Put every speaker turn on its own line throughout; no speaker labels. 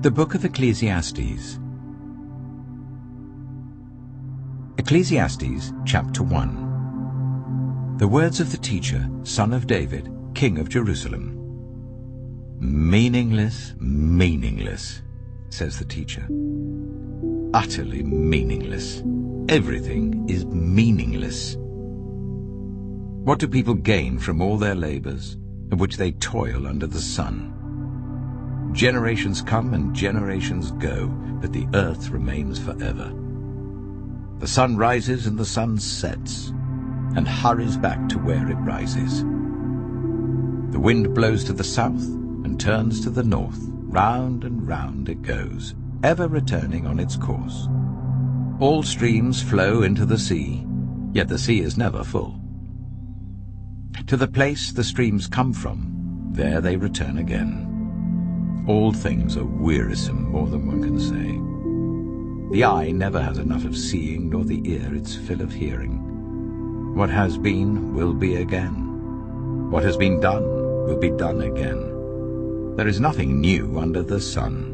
The Book of Ecclesiastes. Ecclesiastes, chapter 1. The words of the teacher, son of David, king of Jerusalem. Meaningless, meaningless, says the teacher. Utterly meaningless. Everything is meaningless. What do people gain from all their labors, of which they toil under the sun? Generations come and generations go, but the earth remains forever. The sun rises and the sun sets, and hurries back to where it rises. The wind blows to the south and turns to the north. Round and round it goes, ever returning on its course. All streams flow into the sea, yet the sea is never full. To the place the streams come from, there they return again. All things are wearisome, more than one can say. The eye never has enough of seeing, nor the ear its fill of hearing. What has been will be again. What has been done will be done again. There is nothing new under the sun.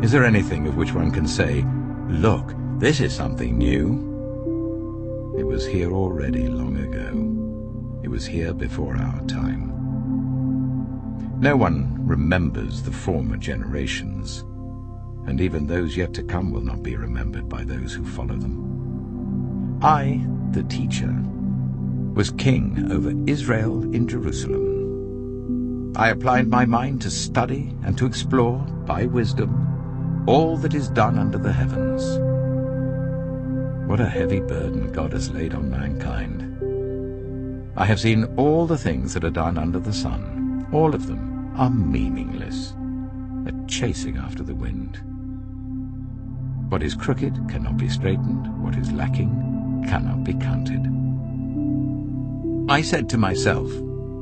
Is there anything of which one can say, "Look, this is something new"? It was here already long ago. It was here before our time. No one remembers the former generations, and even those yet to come will not be remembered by those who follow them. I, the teacher, was king over Israel in Jerusalem. I applied my mind to study and to explore, by wisdom, all that is done under the heavens. What a heavy burden God has laid on mankind. I have seen all the things that are done under the sun. All of them are meaningless, a chasing after the wind. What is crooked cannot be straightened, what is lacking cannot be counted. I said to myself,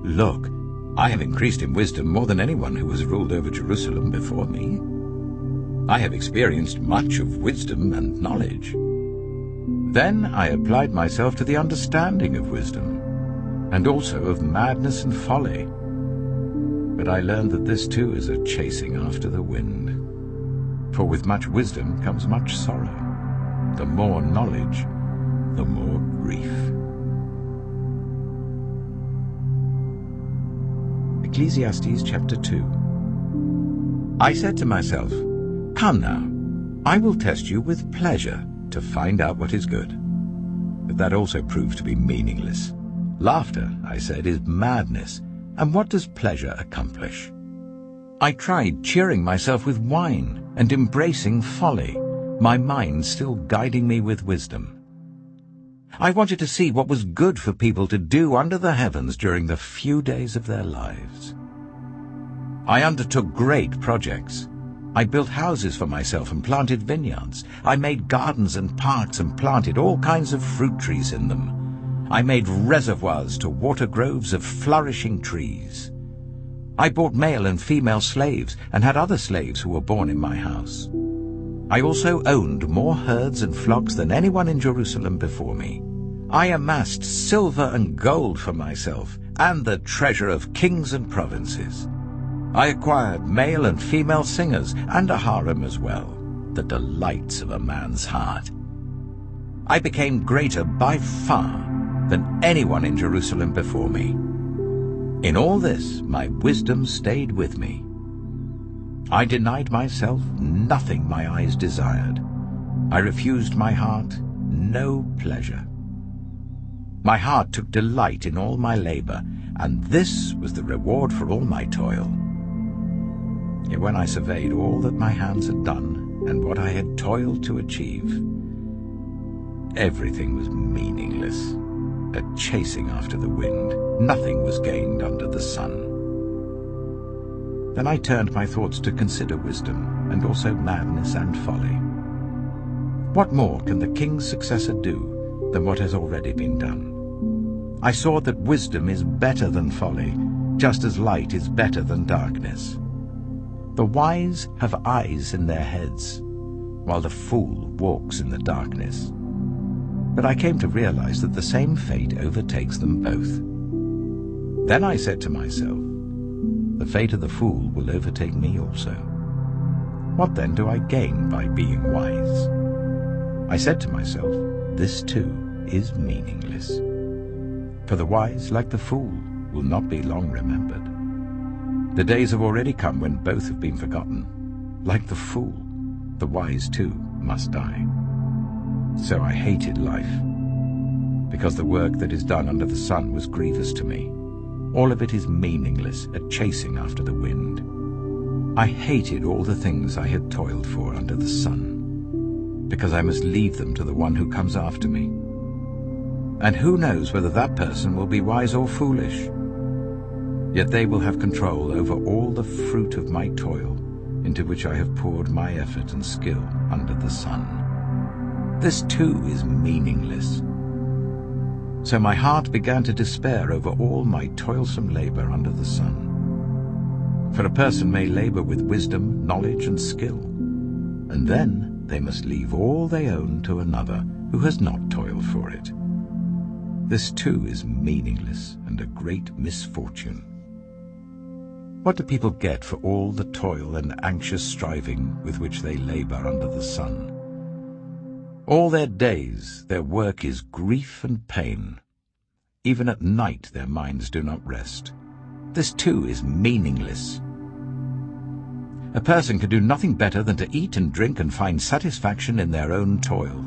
"Look, I have increased in wisdom more than anyone who has ruled over Jerusalem before me. I have experienced much of wisdom and knowledge." Then I applied myself to the understanding of wisdom, and also of madness and folly. But I learned that this too is a chasing after the wind. For with much wisdom comes much sorrow. The more knowledge, the more grief. Ecclesiastes chapter 2. I said to myself, "Come now, I will test you with pleasure to find out what is good." But that also proved to be meaningless. Laughter, I said, is madness. And what does pleasure accomplish? I tried cheering myself with wine and embracing folly, my mind still guiding me with wisdom. I wanted to see what was good for people to do under the heavens during the few days of their lives. I undertook great projects. I built houses for myself and planted vineyards. I made gardens and parks and planted all kinds of fruit trees in them. I made reservoirs to water groves of flourishing trees. I bought male and female slaves and had other slaves who were born in my house. I also owned more herds and flocks than anyone in Jerusalem before me. I amassed silver and gold for myself and the treasure of kings and provinces. I acquired male and female singers and a harem as well, the delights of a man's heart. I became greater by far than anyone in Jerusalem before me. In all this, my wisdom stayed with me. I denied myself nothing my eyes desired. I refused my heart no pleasure. My heart took delight in all my labor, and this was the reward for all my toil. Yet when I surveyed all that my hands had done and what I had toiled to achieve, everything was meaningless. A chasing after the wind. Nothing was gained under the sun. Then I turned my thoughts to consider wisdom, and also madness and folly. What more can the king's successor do than what has already been done? I saw that wisdom is better than folly, just as light is better than darkness. The wise have eyes in their heads, while the fool walks in the darkness. But I came to realize that the same fate overtakes them both. Then I said to myself, the fate of the fool will overtake me also. What then do I gain by being wise? I said to myself, this too is meaningless. For the wise, like the fool, will not be long remembered. The days have already come when both have been forgotten. Like the fool, the wise too must die. So I hated life, because the work that is done under the sun was grievous to me. All of it is meaningless, a chasing after the wind. I hated all the things I had toiled for under the sun, because I must leave them to the one who comes after me. And who knows whether that person will be wise or foolish? Yet they will have control over all the fruit of my toil, into which I have poured my effort and skill under the sun. This too is meaningless. So my heart began to despair over all my toilsome labor under the sun. For a person may labor with wisdom, knowledge, and skill, and then they must leave all they own to another who has not toiled for it. This too is meaningless and a great misfortune. What do people get for all the toil and anxious striving with which they labor under the sun? All their days their work is grief and pain. Even at night their minds do not rest. This too is meaningless. A person can do nothing better than to eat and drink and find satisfaction in their own toil.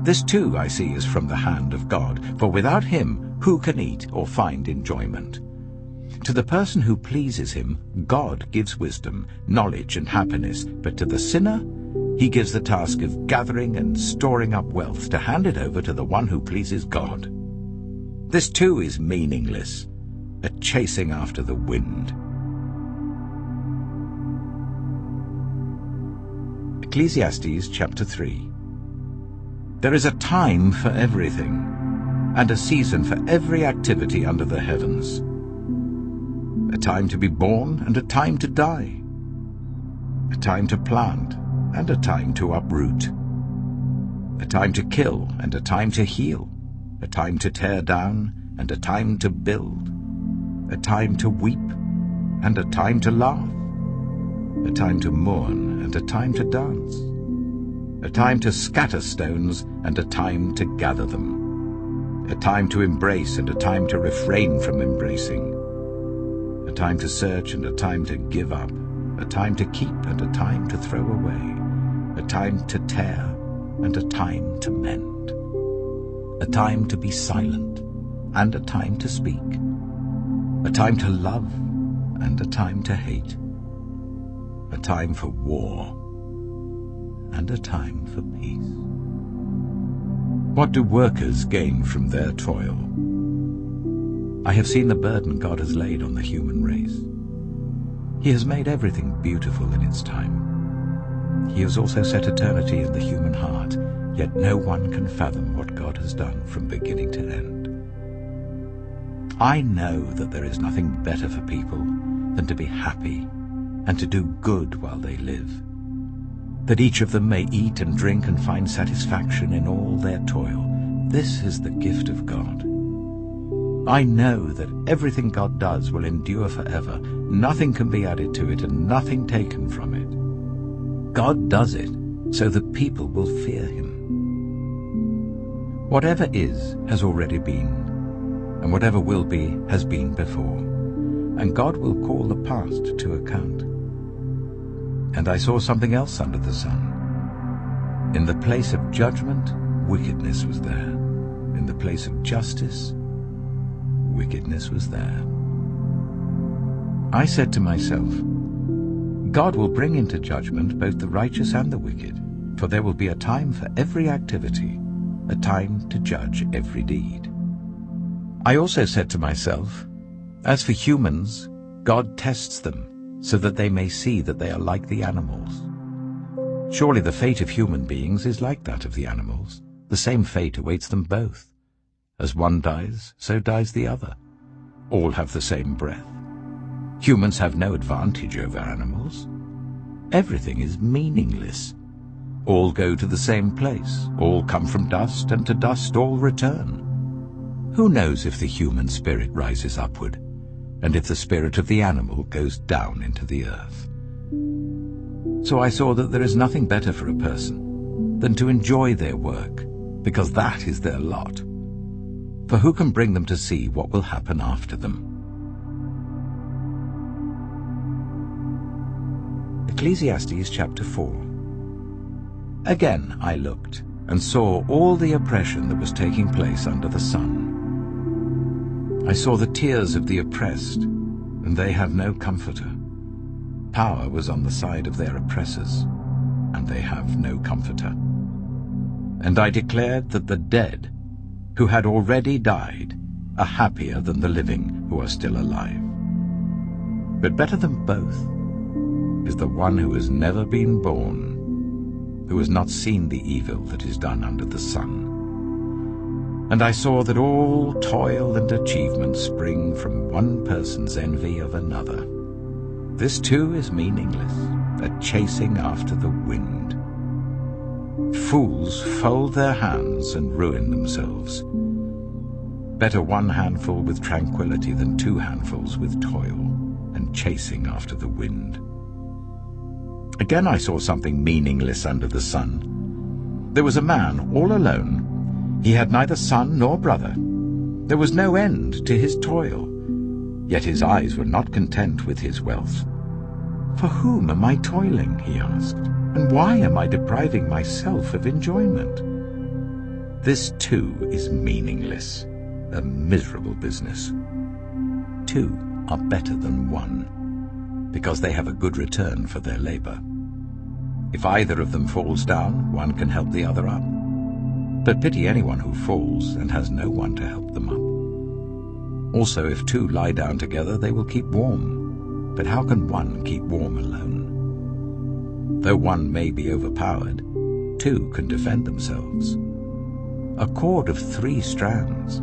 This too, I see, is from the hand of God, for without him who can eat or find enjoyment? To the person who pleases him, God gives wisdom, knowledge, and happiness, but to the sinner, he gives the task of gathering and storing up wealth to hand it over to the one who pleases God. This too is meaningless, a chasing after the wind. Ecclesiastes chapter 3. There is a time for everything, and a season for every activity under the heavens. A time to be born and a time to die. A time to plant and a time to uproot. A time to kill and a time to heal. A time to tear down and a time to build. A time to weep and a time to laugh. A time to mourn and a time to dance. A time to scatter stones and a time to gather them. A time to embrace and a time to refrain from embracing. A time to search and a time to give up. A time to keep and a time to throw away. A time to tear and a time to mend. A time to be silent and a time to speak. A time to love and a time to hate. A time for war and a time for peace. What do workers gain from their toil? I have seen the burden God has laid on the human race. He has made everything beautiful in its time. He has also set eternity in the human heart, yet no one can fathom what God has done from beginning to end. I know that there is nothing better for people than to be happy and to do good while they live, that each of them may eat and drink and find satisfaction in all their toil. This is the gift of God. I know that everything God does will endure forever. Nothing can be added to it and nothing taken from it. God does it so that people will fear him. Whatever is has already been, and whatever will be has been before, and God will call the past to account. And I saw something else under the sun. In the place of judgment, wickedness was there. In the place of justice, wickedness was there. I said to myself, God will bring into judgment both the righteous and the wicked, for there will be a time for every activity, a time to judge every deed. I also said to myself, as for humans, God tests them, so that they may see that they are like the animals. Surely the fate of human beings is like that of the animals. The same fate awaits them both. As one dies, so dies the other. All have the same breath. Humans have no advantage over animals. Everything is meaningless. All go to the same place. All come from dust, and to dust all return. Who knows if the human spirit rises upward, and if the spirit of the animal goes down into the earth? So I saw that there is nothing better for a person than to enjoy their work, because that is their lot. For who can bring them to see what will happen after them? Ecclesiastes chapter 4. Again I looked, and saw all the oppression that was taking place under the sun. I saw the tears of the oppressed, and they have no comforter. Power was on the side of their oppressors, and they have no comforter. And I declared that the dead, who had already died, are happier than the living who are still alive. But better than both is the one who has never been born, who has not seen the evil that is done under the sun. And I saw that all toil and achievement spring from one person's envy of another. This too is meaningless, a chasing after the wind. Fools fold their hands and ruin themselves. Better one handful with tranquility than two handfuls with toil and chasing after the wind. Again I saw something meaningless under the sun. There was a man all alone. He had neither son nor brother. There was no end to his toil, yet his eyes were not content with his wealth. For whom am I toiling, he asked, and why am I depriving myself of enjoyment? This too is meaningless, a miserable business. Two are better than one, because they have a good return for their labor. If either of them falls down, one can help the other up. But pity anyone who falls and has no one to help them up. Also, if two lie down together, they will keep warm. But how can one keep warm alone? Though one may be overpowered, two can defend themselves. A cord of 3 strands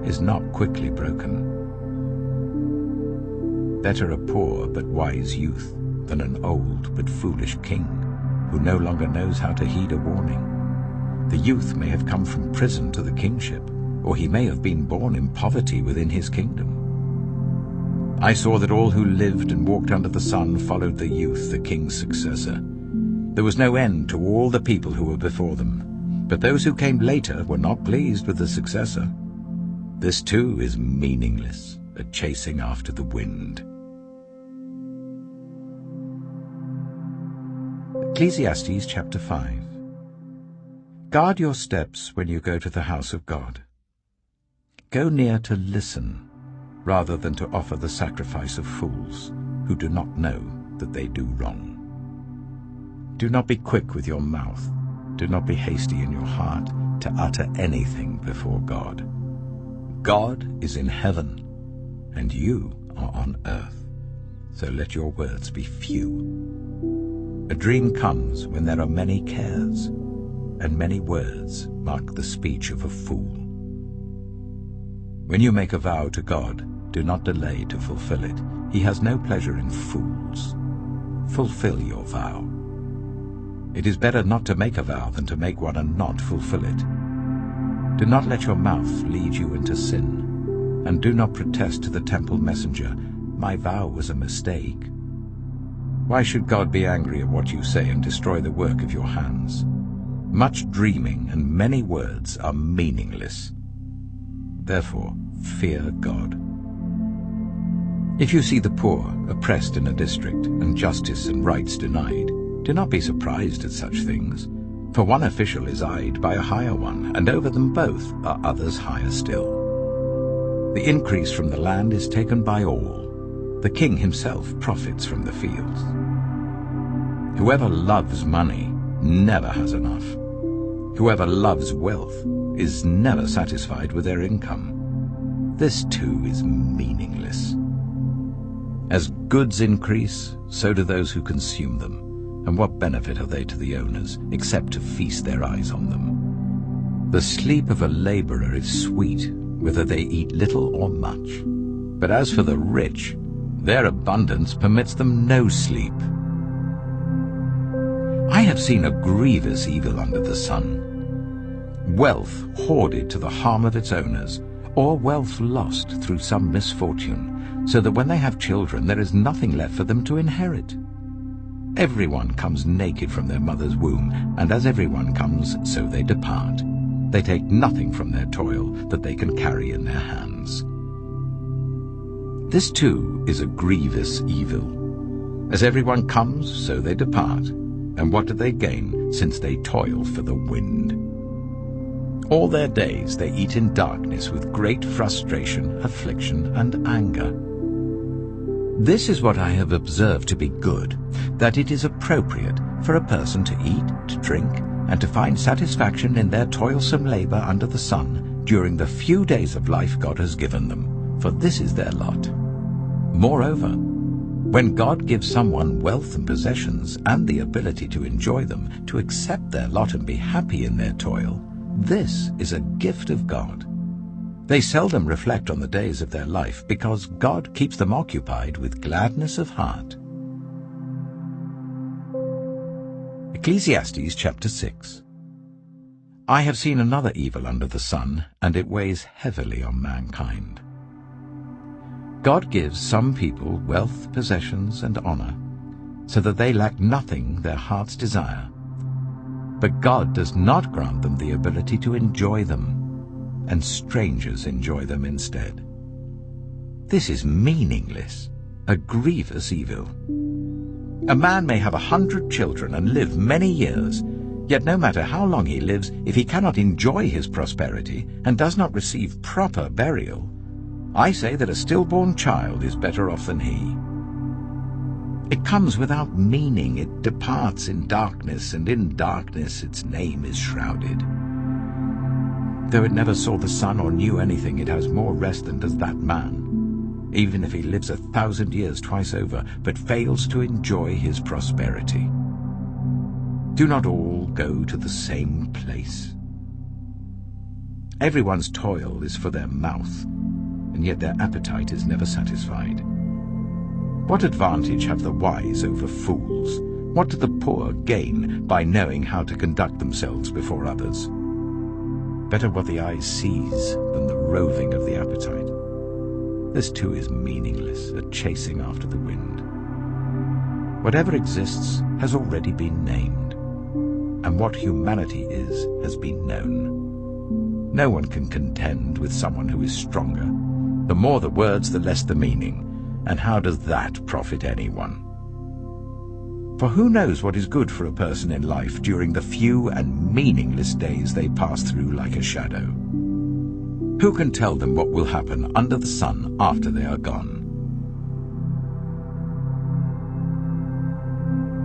is not quickly broken. Better a poor but wise youth than an old but foolish king who no longer knows how to heed a warning. The youth may have come from prison to the kingship, or he may have been born in poverty within his kingdom. I saw that all who lived and walked under the sun followed the youth, the king's successor. There was no end to all the people who were before them, but those who came later were not pleased with the successor. This too is meaningless, a chasing after the wind. Ecclesiastes chapter 5. Guard your steps when you go to the house of God. Go near to listen, rather than to offer the sacrifice of fools, who do not know that they do wrong. Do not be quick with your mouth. Do not be hasty in your heart to utter anything before God. God is in heaven, and you are on earth, so let your words be few. A dream comes when there are many cares, and many words mark the speech of a fool. When you make a vow to God, do not delay to fulfill it. He has no pleasure in fools. Fulfill your vow. It is better not to make a vow than to make one and not fulfill it. Do not let your mouth lead you into sin, and do not protest to the temple messenger, "My vow was a mistake." Why should God be angry at what you say and destroy the work of your hands? Much dreaming and many words are meaningless. Therefore, fear God. If you see the poor oppressed in a district, and justice and rights denied, do not be surprised at such things, for one official is eyed by a higher one, and over them both are others higher still. The increase from the land is taken by all. The king himself profits from the fields. Whoever loves money never has enough. Whoever loves wealth is never satisfied with their income. This too is meaningless. As goods increase, so do those who consume them. And what benefit are they to the owners, except to feast their eyes on them? The sleep of a laborer is sweet, whether they eat little or much. But as for the rich, their abundance permits them no sleep. I have seen a grievous evil under the sun. Wealth hoarded to the harm of its owners, or wealth lost through some misfortune, so that when they have children there is nothing left for them to inherit. Everyone comes naked from their mother's womb, and as everyone comes, so they depart. They take nothing from their toil that they can carry in their hands. This too is a grievous evil. As everyone comes, so they depart. And what do they gain, since they toil for the wind? All their days they eat in darkness with great frustration, affliction, and anger. This is what I have observed to be good, that it is appropriate for a person to eat, to drink, and to find satisfaction in their toilsome labor under the sun during the few days of life God has given them, for this is their lot. Moreover, when God gives someone wealth and possessions and the ability to enjoy them, to accept their lot and be happy in their toil, this is a gift of God. They seldom reflect on the days of their life because God keeps them occupied with gladness of heart. Ecclesiastes chapter 6. I have seen another evil under the sun, and it weighs heavily on mankind. God gives some people wealth, possessions, and honor, so that they lack nothing their hearts desire. But God does not grant them the ability to enjoy them, and strangers enjoy them instead. This is meaningless, a grievous evil. A man may have 100 children and live many years, yet no matter how long he lives, if he cannot enjoy his prosperity and does not receive proper burial, I say that a stillborn child is better off than he. It comes without meaning, it departs in darkness, and in darkness its name is shrouded. Though it never saw the sun or knew anything, it has more rest than does that man, even if he lives 1,000 years twice over, but fails to enjoy his prosperity. Do not all go to the same place. Everyone's toil is for their mouth, and yet their appetite is never satisfied. What advantage have the wise over fools? What do the poor gain by knowing how to conduct themselves before others? Better what the eye sees than the roving of the appetite. This too is meaningless, a chasing after the wind. Whatever exists has already been named, and what humanity is has been known. No one can contend with someone who is stronger. The more the words, the less the meaning. And how does that profit anyone? For who knows what is good for a person in life during the few and meaningless days they pass through like a shadow? Who can tell them what will happen under the sun after they are gone?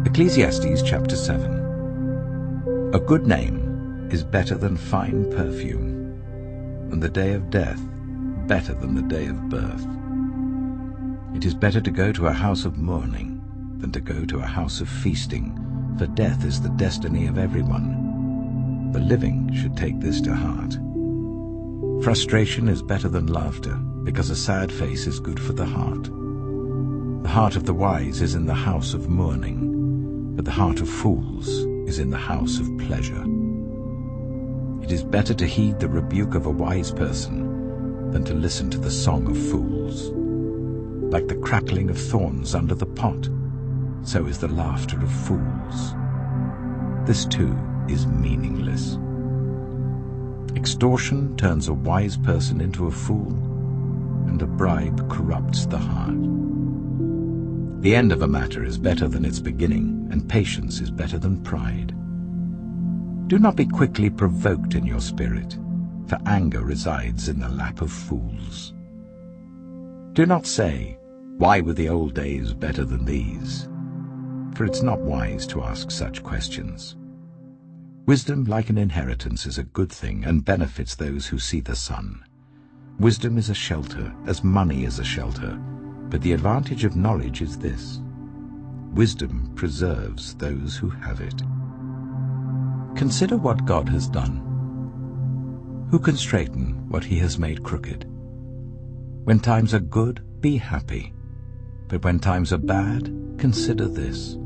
Ecclesiastes chapter 7. A good name is better than fine perfume, and the day of death better than the day of birth. It is better to go to a house of mourning than to go to a house of feasting, for death is the destiny of everyone. The living should take this to heart. Frustration is better than laughter, because a sad face is good for the heart. The heart of the wise is in the house of mourning, but the heart of fools is in the house of pleasure. It is better to heed the rebuke of a wise person than to listen to the song of fools. Like the crackling of thorns under the pot, so is the laughter of fools. This too is meaningless. Extortion turns a wise person into a fool, and a bribe corrupts the heart. The end of a matter is better than its beginning, and patience is better than pride. Do not be quickly provoked in your spirit, for anger resides in the lap of fools. Do not say, "Why were the old days better than these?" For it's not wise to ask such questions. Wisdom, like an inheritance, is a good thing and benefits those who see the sun. Wisdom is a shelter, as money is a shelter, but the advantage of knowledge is this: wisdom preserves those who have it. Consider what God has done. Who can straighten what he has made crooked? When times are good, be happy. But when times are bad, consider this: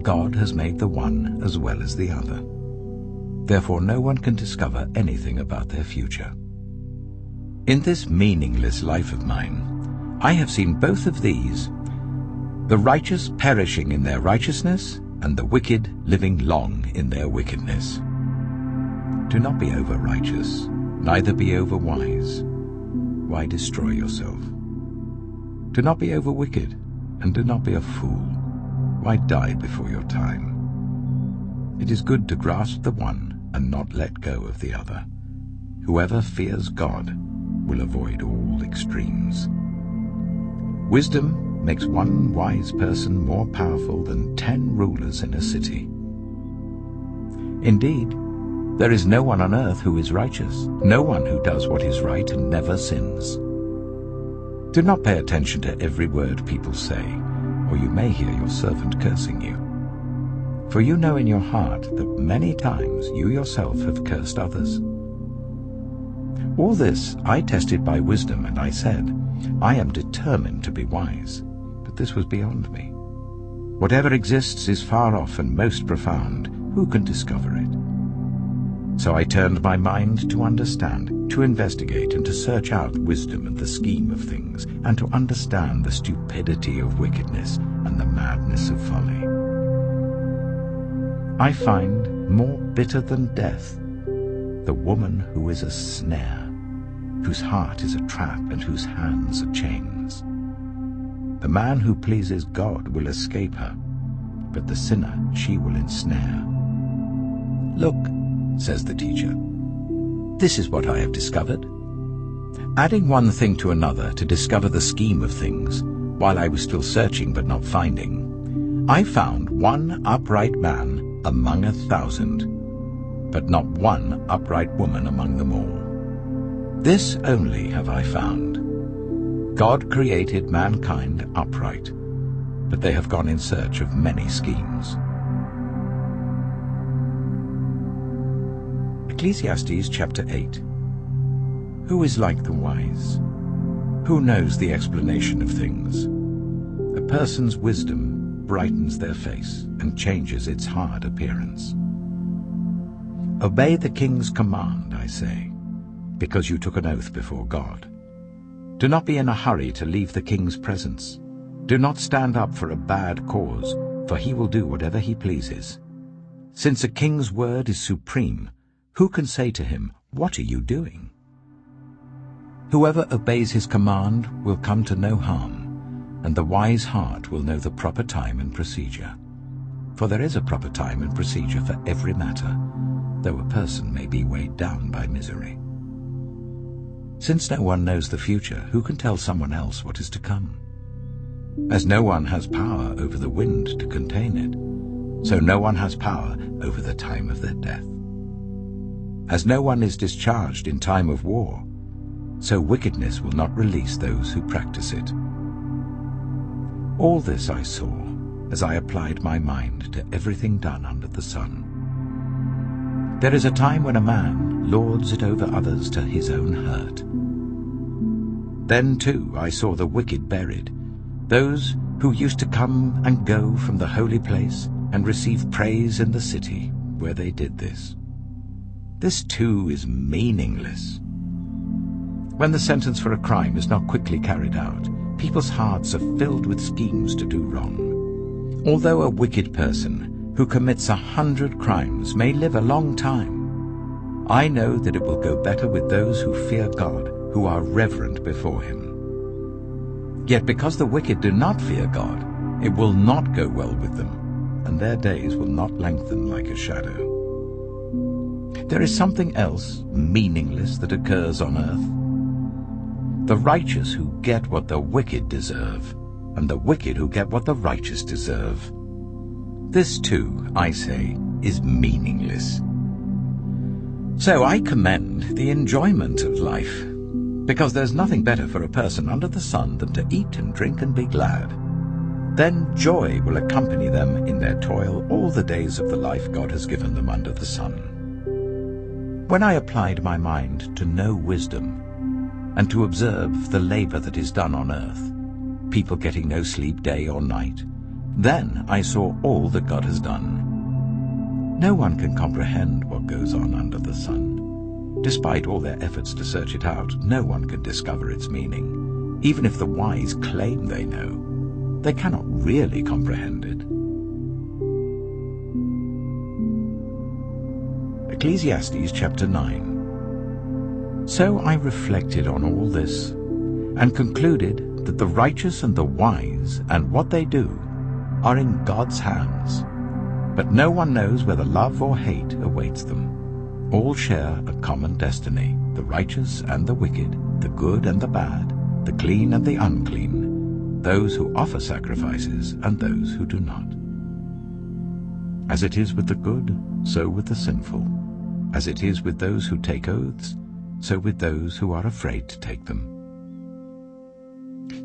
God has made the one as well as the other. Therefore no one can discover anything about their future. In this meaningless life of mine, I have seen both of these, the righteous perishing in their righteousness, and the wicked living long in their wickedness. Do not be over-righteous, neither be over-wise. Why destroy yourself? Do not be over-wicked, and do not be a fool. Why die before your time? It is good to grasp the one and not let go of the other. Whoever fears God will avoid all extremes. Wisdom makes one wise person more powerful than 10 rulers in a city. Indeed, there is no one on earth who is righteous, no one who does what is right and never sins. Do not pay attention to every word people say, or you may hear your servant cursing you. For you know in your heart that many times you yourself have cursed others. All this I tested by wisdom, and I said, I am determined to be wise. But this was beyond me. Whatever exists is far off and most profound. Who can discover it? So I turned my mind to understand, to investigate, and to search out wisdom and the scheme of things, and to understand the stupidity of wickedness and the madness of folly. I find more bitter than death the woman who is a snare, whose heart is a trap and whose hands are chains. The man who pleases God will escape her, but the sinner she will ensnare. Look, says the teacher, this is what I have discovered. Adding one thing to another to discover the scheme of things, while I was still searching but not finding, I found one upright man among 1,000, but not one upright woman among them all. This only have I found. God created mankind upright, but they have gone in search of many schemes. Ecclesiastes chapter 8. Who is like the wise? Who knows the explanation of things? A person's wisdom brightens their face and changes its hard appearance. Obey the king's command, I say, because you took an oath before God. Do not be in a hurry to leave the king's presence. Do not stand up for a bad cause, for he will do whatever he pleases. Since a king's word is supreme, who can say to him, "What are you doing?" Whoever obeys his command will come to no harm, and the wise heart will know the proper time and procedure. For there is a proper time and procedure for every matter, though a person may be weighed down by misery. Since no one knows the future, who can tell someone else what is to come? As no one has power over the wind to contain it, so no one has power over the time of their death. As no one is discharged in time of war, so wickedness will not release those who practice it. All this I saw as I applied my mind to everything done under the sun. There is a time when a man lords it over others to his own hurt. Then too I saw the wicked buried, those who used to come and go from the holy place and receive praise in the city where they did this. This too is meaningless. When the sentence for a crime is not quickly carried out, people's hearts are filled with schemes to do wrong. Although a wicked person who commits 100 crimes may live a long time, I know that it will go better with those who fear God, who are reverent before him. Yet because the wicked do not fear God, it will not go well with them, and their days will not lengthen like a shadow. There is something else meaningless that occurs on earth. The righteous who get what the wicked deserve, and the wicked who get what the righteous deserve. This too, I say, is meaningless. So I commend the enjoyment of life, because there's nothing better for a person under the sun than to eat and drink and be glad. Then joy will accompany them in their toil all the days of the life God has given them under the sun. When I applied my mind to know wisdom, and to observe the labor that is done on earth, people getting no sleep day or night, then I saw all that God has done. No one can comprehend what goes on under the sun. Despite all their efforts to search it out, no one can discover its meaning, even if the wise claim they know. they cannot really comprehend it. Ecclesiastes chapter 9. So I reflected on all this, and concluded that the righteous and the wise and what they do are in God's hands. But no one knows whether love or hate awaits them. All share a common destiny, the righteous and the wicked, the good and the bad, the clean and the unclean, those who offer sacrifices and those who do not. As it is with the good, so with the sinful. As it is with those who take oaths, so with those who are afraid to take them.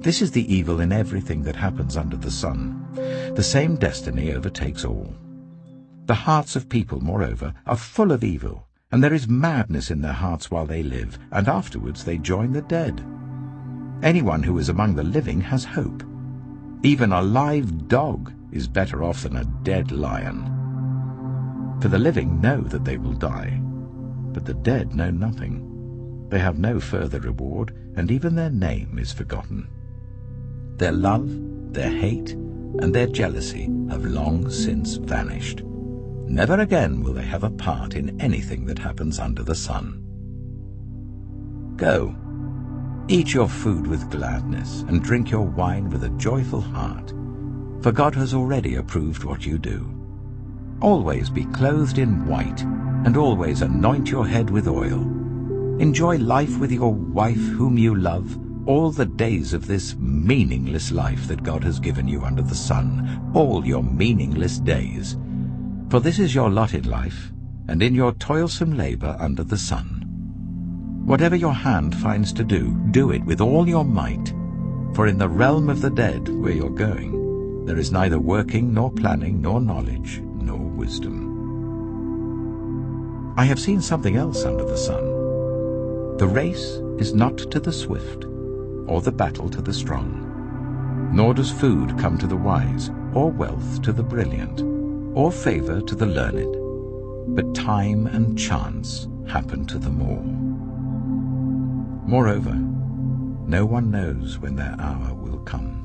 This is the evil in everything that happens under the sun. The same destiny overtakes all. The hearts of people, moreover, are full of evil, and there is madness in their hearts while they live, and afterwards they join the dead. Anyone who is among the living has hope. Even a live dog is better off than a dead lion. For the living know that they will die, but the dead know nothing. They have no further reward, and even their name is forgotten. Their love, their hate, and their jealousy have long since vanished. Never again will they have a part in anything that happens under the sun. Go, eat your food with gladness, and drink your wine with a joyful heart, for God has already approved what you do. Always be clothed in white, and always anoint your head with oil. Enjoy life with your wife whom you love, all the days of this meaningless life that God has given you under the sun, all your meaningless days. For this is your lot in life, and in your toilsome labor under the sun. Whatever your hand finds to do, do it with all your might, for in the realm of the dead, where you're going, there is neither working, nor planning, nor knowledge, nor wisdom. I have seen something else under the sun. The race is not to the swift, or the battle to the strong, nor does food come to the wise, or wealth to the brilliant, or favor to the learned, but time and chance happen to them all. Moreover, no one knows when their hour will come.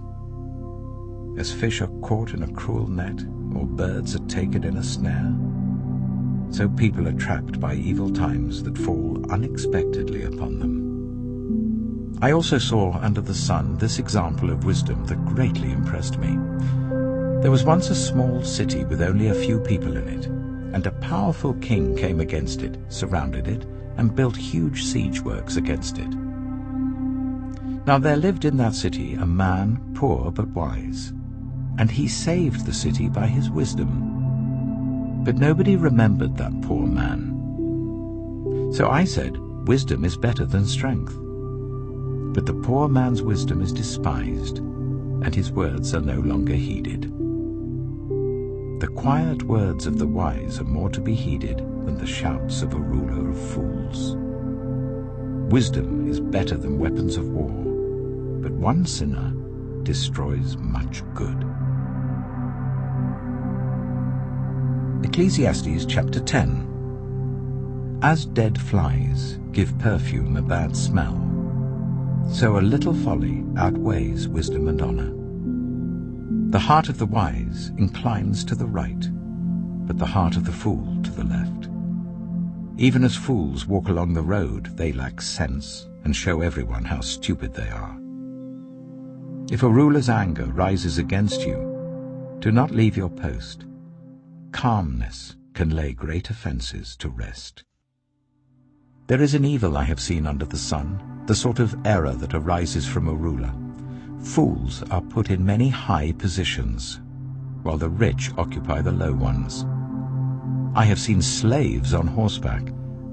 As fish are caught in a cruel net, or birds are taken in a snare, so people are trapped by evil times that fall unexpectedly upon them. I also saw under the sun this example of wisdom that greatly impressed me. There was once a small city with only a few people in it, and a powerful king came against it, surrounded it, and built huge siege works against it. Now there lived in that city a man, poor but wise, and he saved the city by his wisdom. But nobody remembered that poor man. So I said, wisdom is better than strength. But the poor man's wisdom is despised, and his words are no longer heeded. The quiet words of the wise are more to be heeded than the shouts of a ruler of fools. Wisdom is better than weapons of war, but one sinner destroys much good. Ecclesiastes chapter 10. As dead flies give perfume a bad smell, so a little folly outweighs wisdom and honor. The heart of the wise inclines to the right, but the heart of the fool to the left. Even as fools walk along the road, they lack sense and show everyone how stupid they are. If a ruler's anger rises against you, do not leave your post. Calmness can lay great offenses to rest. There is an evil I have seen under the sun, the sort of error that arises from a ruler. Fools are put in many high positions, while the rich occupy the low ones. I have seen slaves on horseback,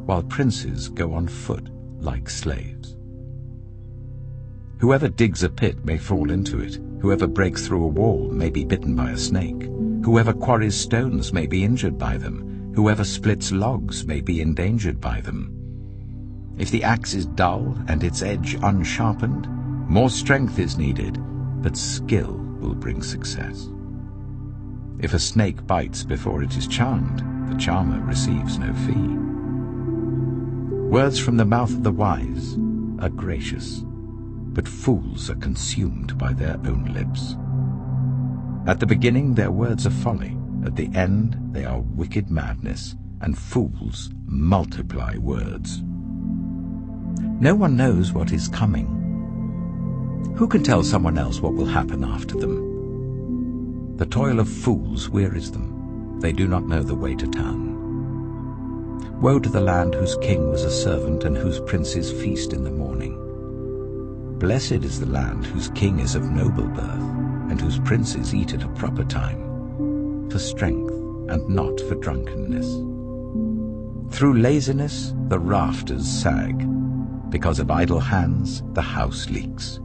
while princes go on foot like slaves. Whoever digs a pit may fall into it. Whoever breaks through a wall may be bitten by a snake. Whoever quarries stones may be injured by them. Whoever splits logs may be endangered by them. If the axe is dull and its edge unsharpened, more strength is needed, but skill will bring success. If a snake bites before it is charmed, the charmer receives no fee. Words from the mouth of the wise are gracious, but fools are consumed by their own lips. At the beginning their words are folly, at the end they are wicked madness, and fools multiply words. No one knows what is coming. Who can tell someone else what will happen after them? The toil of fools wearies them. They do not know the way to town. Woe to the land whose king was a servant and whose princes feast in the morning. Blessed is the land whose king is of noble birth, and whose princes eat at a proper time, for strength and not for drunkenness. Through laziness the rafters sag, because of idle hands the house leaks.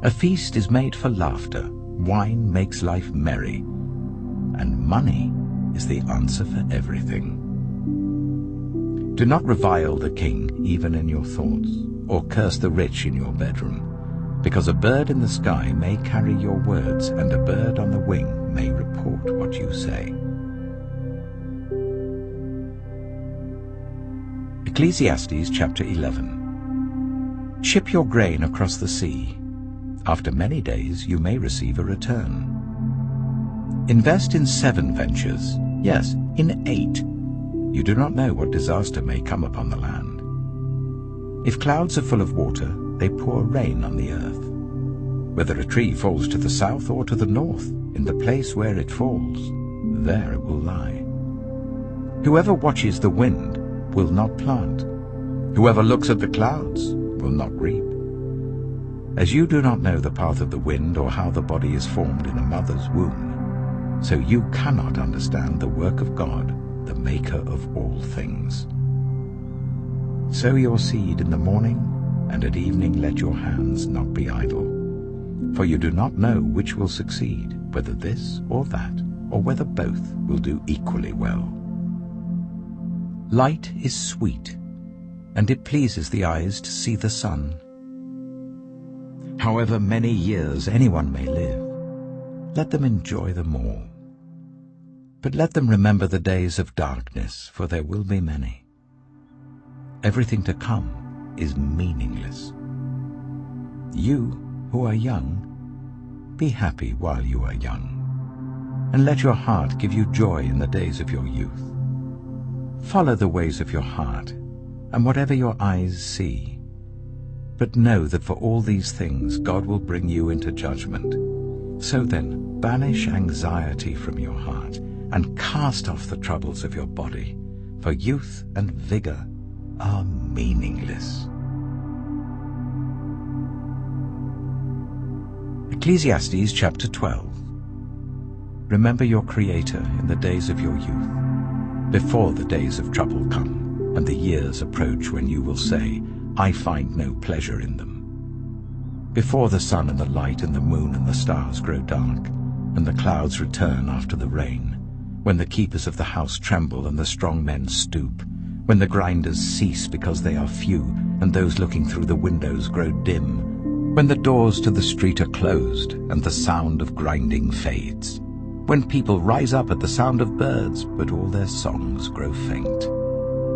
A feast is made for laughter, wine makes life merry, and money is the answer for everything. Do not revile the king even in your thoughts, or curse the rich in your bedroom, because a bird in the sky may carry your words, and a bird on the wing may report what you say. Ecclesiastes chapter 11. Ship your grain across the sea. After many days you may receive a return. Invest in 7 ventures, yes, in 8. You do not know what disaster may come upon the land. If clouds are full of water, they pour rain on the earth. Whether a tree falls to the south or to the north, in the place where it falls, there it will lie. Whoever watches the wind will not plant. Whoever looks at the clouds will not reap. As you do not know the path of the wind or how the body is formed in a mother's womb, so you cannot understand the work of God, the maker of all things. Sow your seed in the morning, and at evening let your hands not be idle. For you do not know which will succeed, whether this or that, or whether both will do equally well. Light is sweet, and it pleases the eyes to see the sun. However many years anyone may live, let them enjoy them all. But let them remember the days of darkness, for there will be many. Everything to come is meaningless. You who are young, be happy while you are young, and let your heart give you joy in the days of your youth. Follow the ways of your heart, and whatever your eyes see. But know that for all these things God will bring you into judgment. So then, banish anxiety from your heart, and cast off the troubles of your body, for youth and vigor are meaningless. Ecclesiastes chapter 12. Remember your Creator in the days of your youth, before the days of trouble come, and the years approach when you will say, I find no pleasure in them. Before the sun and the light and the moon and the stars grow dark, and the clouds return after the rain, when the keepers of the house tremble and the strong men stoop, when the grinders cease because they are few, and those looking through the windows grow dim, when the doors to the street are closed and the sound of grinding fades, when people rise up at the sound of birds, but all their songs grow faint,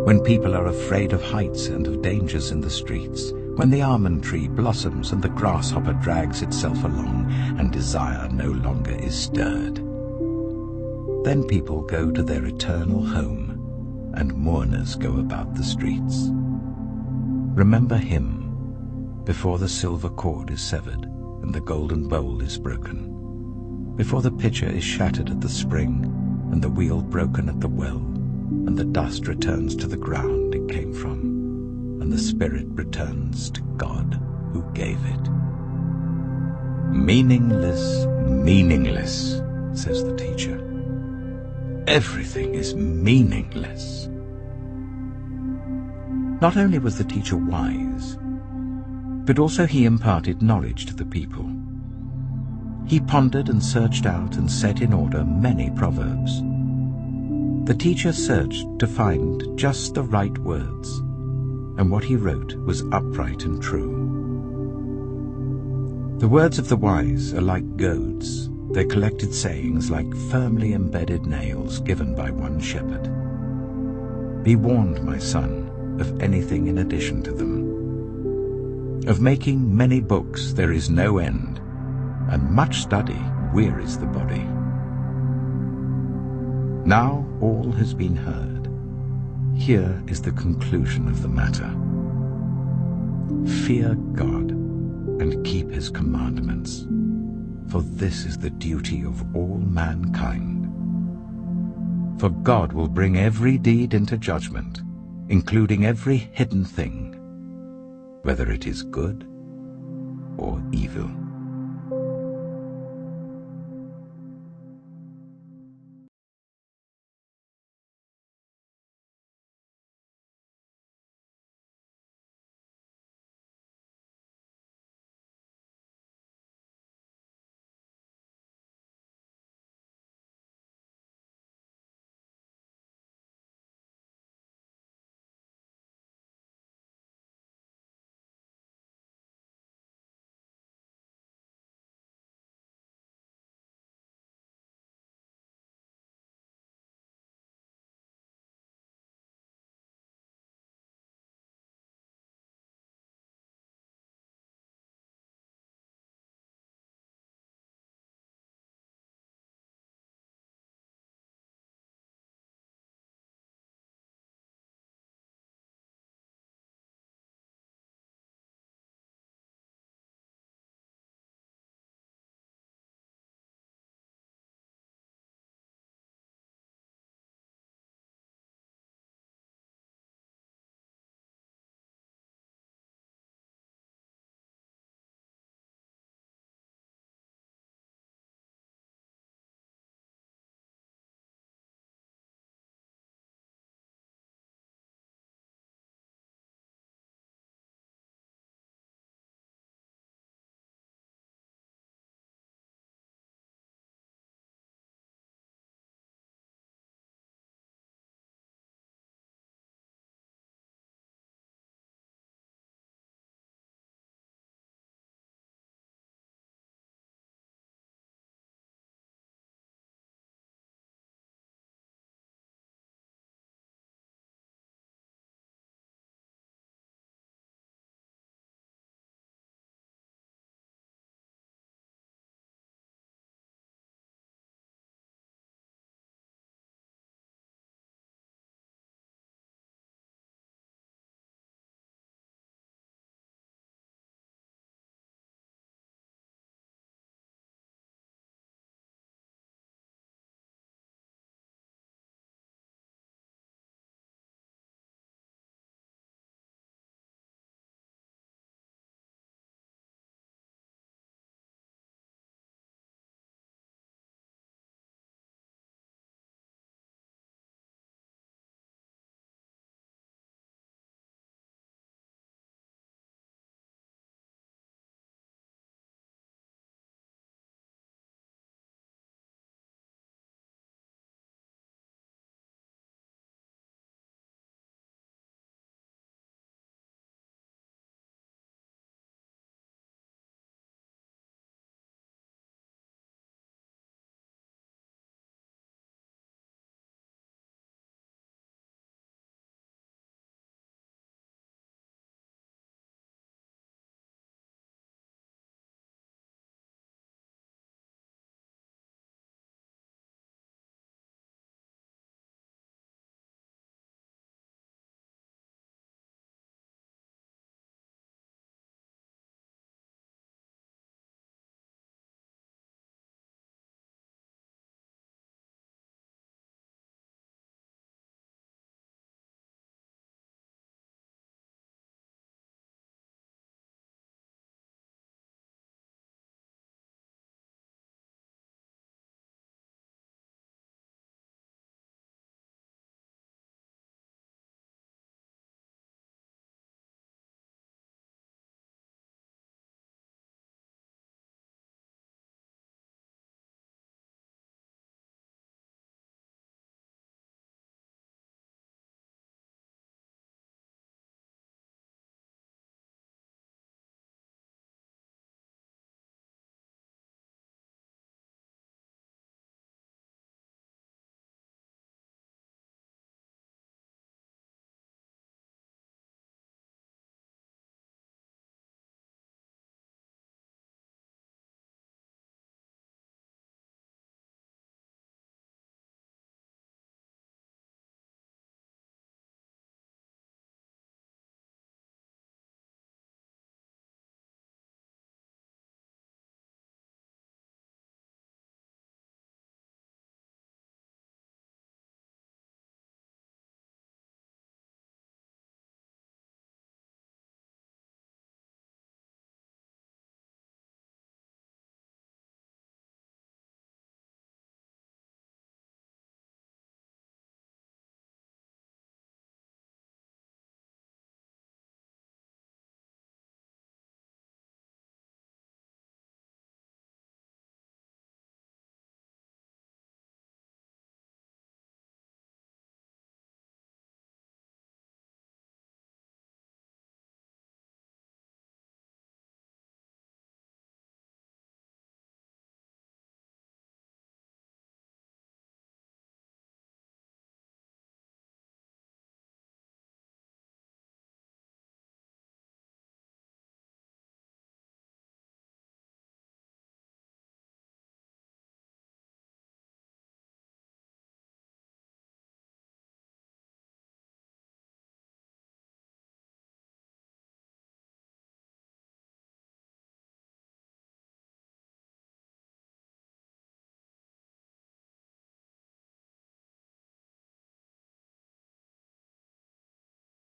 when people are afraid of heights and of dangers in the streets, when the almond tree blossoms and the grasshopper drags itself along, and desire no longer is stirred. Then people go to their eternal home, and mourners go about the streets. Remember him before the silver cord is severed and the golden bowl is broken, before the pitcher is shattered at the spring and the wheel broken at the well, and the dust returns to the ground it came from, and the spirit returns to God who gave it. Meaningless, meaningless, says the teacher. Everything is meaningless. Not only was the teacher wise, but also he imparted knowledge to the people. He pondered and searched out and set in order many proverbs. The teacher searched to find just the right words, and what he wrote was upright and true. The words of the wise are like goads, their collected sayings like firmly embedded nails given by one shepherd. Be warned, my son, of anything in addition to them. Of making many books there is no end, and much study wearies the body. Now all has been heard. Here is the conclusion of the matter. Fear God and keep his commandments, for this is the duty of all mankind. For God will bring every deed into judgment, including every hidden thing, whether it is good or evil.